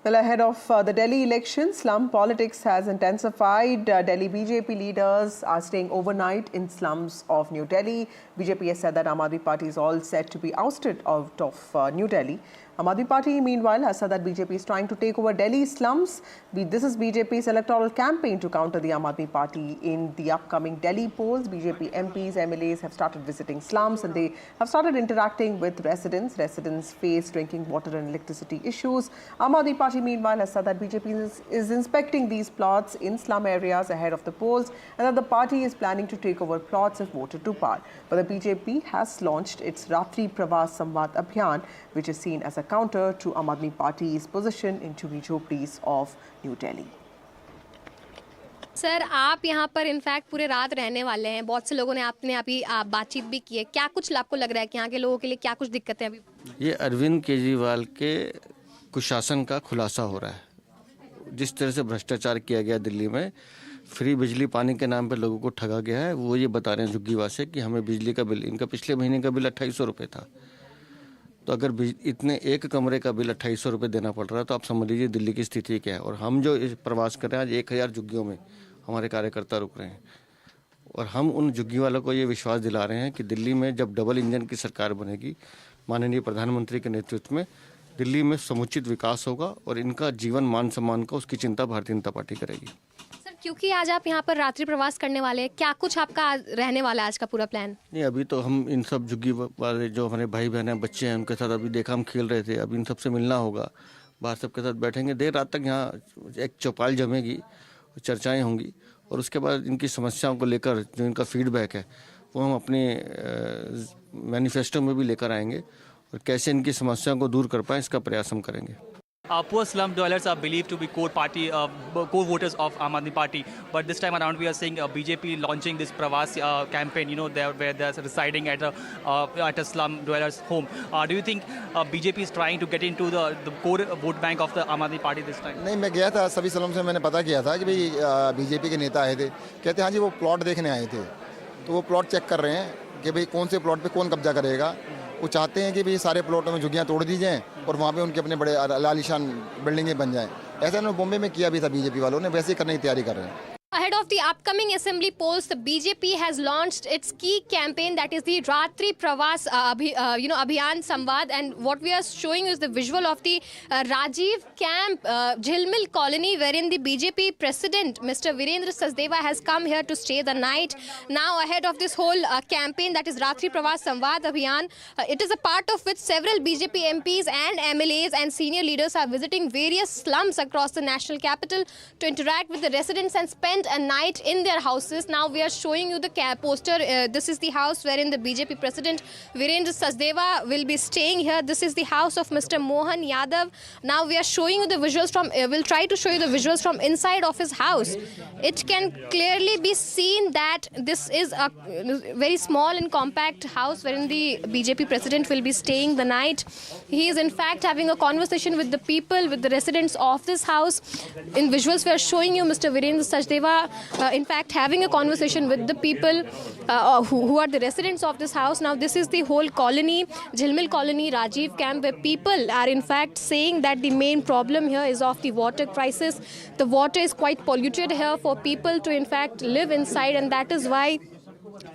Well, ahead of the Delhi election, slum politics has intensified. Delhi BJP leaders are staying overnight in slums of New Delhi. BJP has said that Aam Aadmi Party is all set to be ousted out of New Delhi. Aam Aadmi Party, meanwhile, has said that BJP is trying to take over Delhi slums. This is BJP's electoral campaign to counter the Aam Aadmi Party in the upcoming Delhi polls. BJP MPs, MLAs have started visiting slums and they have started interacting with residents. Residents face drinking water and electricity issues. Aam Aadmi Party, meanwhile, has said that BJP is inspecting these plots in slum areas ahead of the polls and that the party is planning to take over plots if voted to power. But the BJP has launched its Ratri Pravas Samvad Abhiyan, which is seen as a counter to Aam Aadmi Party's position in chuggi jhopdis of New Delhi. Sir, आप यहाँ पर in fact पूरे रात रहने वाले हैं। बहुत से लोगों ने आपने अभी बातचीत भी की है। क्या कुछ आपको लग रहा है कि यहाँ के लोगों के लिए क्या कुछ दिक्कतें अभी? ये अरविंद केजरीवाल के कुशासन का खुलासा हो रहा है। जिस तरह से भ्रष्टाचार किया गया दिल्ली में, फ्री बिजली पानी के नाम पर लोगों को ठगा गया है। वो ये बता रहे हैं झुग्गीवासी कि हमें बिजली का बिल, इनका पिछले महीने का बिल 2800 रुपये था। तो अगर इतने एक कमरे का बिल 2800 रुपये देना पड़ रहा है तो आप समझ लीजिए दिल्ली की स्थिति क्या है। और हम जो इस प्रवास कर रहे हैं, आज 1000 झुग्गियों में हमारे कार्यकर्ता रुक रहे हैं और हम उन झुग्गी वालों को ये विश्वास दिला रहे हैं कि दिल्ली में जब डबल इंजन की सरकार बनेगी, माननीय प्रधानमंत्री के नेतृत्व में, दिल्ली में समुचित विकास होगा और इनका जीवन मान सम्मान का उसकी चिंता भारतीय जनता पार्टी करेगी। सर, क्योंकि आज आप यहाँ पर रात्रि प्रवास करने वाले हैं, क्या कुछ आपका रहने वाला है आज का पूरा प्लान? नहीं, अभी तो हम इन सब झुग्गी वाले जो हमारे भाई बहन हैं, बच्चे हैं, उनके साथ अभी देखा हम खेल रहे थे। अभी इन सबसे मिलना होगा, बाहर सबके साथ बैठेंगे, देर रात तक यहाँ एक चौपाल जमेगी, चर्चाएँ होंगी और उसके बाद इनकी समस्याओं को लेकर जो इनका फीडबैक है वो हम अपने मैनिफेस्टो में भी लेकर आएंगे और कैसे इनकी समस्याओं को दूर कर पाएँ इसका प्रयास हम करेंगे। Poor slum dwellers are believed to be core voters of Aam Aadmi Party, but this time around we are seeing BJP launching this Pravas campaign. You know, where they're residing at a slum dweller's home. Do you think BJP is trying to get into the core vote bank of the Aam Aadmi Party this time? नहीं, मैं गया था सभी slum से, मैंने पता किया था कि भाई बीजेपी के नेता आए थे। कहते हाँ जी वो प्लॉट देखने आए थे, तो वो प्लॉट चेक कर रहे हैं कि भाई कौन से प्लॉट पे कौन कब्जा करेगा। वो चाहते हैं कि भाई सारे प्लॉटों में झुग्गियाँ तोड़ दी जाएँ और वहाँ पे उनके अपने बड़े आलीशान बिल्डिंगें बन जाएँ। ऐसा उन्होंने बॉम्बे में किया भी था, बीजेपी वालों ने वैसे ही करने की तैयारी कर रहे हैं। Ahead of the upcoming assembly polls, the BJP has launched its key campaign, that is the Ratri Pravas Abhiyan Samvad, and what we are showing is the visual of the Rajiv Camp, Jhilmil Colony, wherein the BJP president, Mr. Virendra Sachdeva, has come here to stay the night. Now, ahead of this whole campaign, that is Ratri Pravas Samvad Abhiyan, it is a part of which several BJP MPs and MLAs and senior leaders are visiting various slums across the national capital to interact with the residents and spend a night in their houses. Now we are showing you the poster. This is the house wherein the BJP president Virendra Sachdeva will be staying here. This is the house of Mr. Mohan Yadav. Now we are showing you the visuals from, we'll try to show you the visuals from inside of his house. It can clearly be seen that this is a very small and compact house wherein the BJP president will be staying the night. He is in fact having a conversation with the people, with the residents of this house. In visuals we are showing you Mr. Virendra Sachdeva in fact having a conversation with the people who are the residents of this house. Now this is the whole colony, Jhilmil Colony, Rajiv Camp, where people are in fact saying that the main problem here is of the water crisis. The water is quite polluted here for people to in fact live inside, and that is why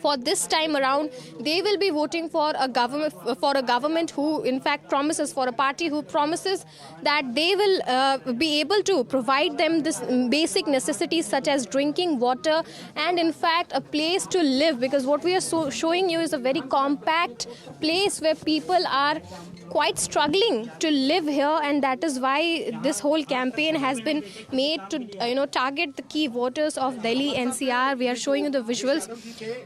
for this time around they will be voting for a government who in fact promises, for a party who promises that they will be able to provide them this basic necessities such as drinking water and in fact a place to live, because what we are showing you is a very compact place where people are quite struggling to live here, and that is why this whole campaign has been made to target the key voters of Delhi NCR. We are showing you the visuals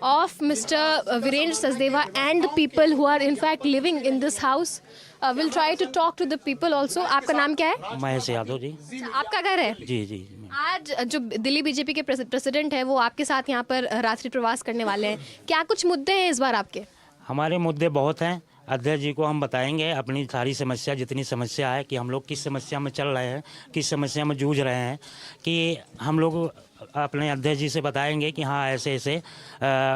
of Mr. Virendra Sachdeva and the people who are in fact living in this house. We'll try to talk to the people also. आपका नाम क्या है? महेश यादव जी। आपका घर है? जी जी। आज जो Delhi BJP के प्रेसिडेंट है वो आपके साथ यहाँ पर रात्रि प्रवास करने वाले हैं, क्या कुछ मुद्दे हैं इस बार आपके? हमारे मुद्दे बहुत हैं। अध्यक्ष जी को हम बताएंगे अपनी सारी समस्या, जितनी समस्या है कि हम लोग किस समस्या में चल रहे हैं, किस समस्या में जूझ रहे हैं, कि हम लोग अपने अध्यक्ष जी से बताएंगे कि हाँ ऐसे ऐसे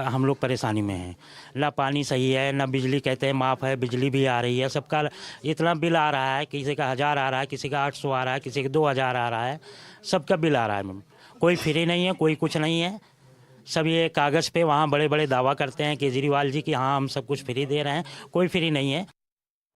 हम लोग परेशानी में हैं। ना पानी सही है, ना बिजली कहते हैं माफ़ है, बिजली भी आ रही है, सबका इतना बिल आ रहा है, किसी का 1000 आ रहा है, किसी का 800 आ रहा है, किसी का 2000 आ रहा है, सबका बिल आ रहा है मैम। कोई फ्री नहीं है, कोई कुछ नहीं है। सब ये कागज़ पे वहाँ बड़े बड़े दावा करते हैं केजरीवाल जी कि हाँ हम सब कुछ फ्री दे रहे हैं, कोई फ्री नहीं है।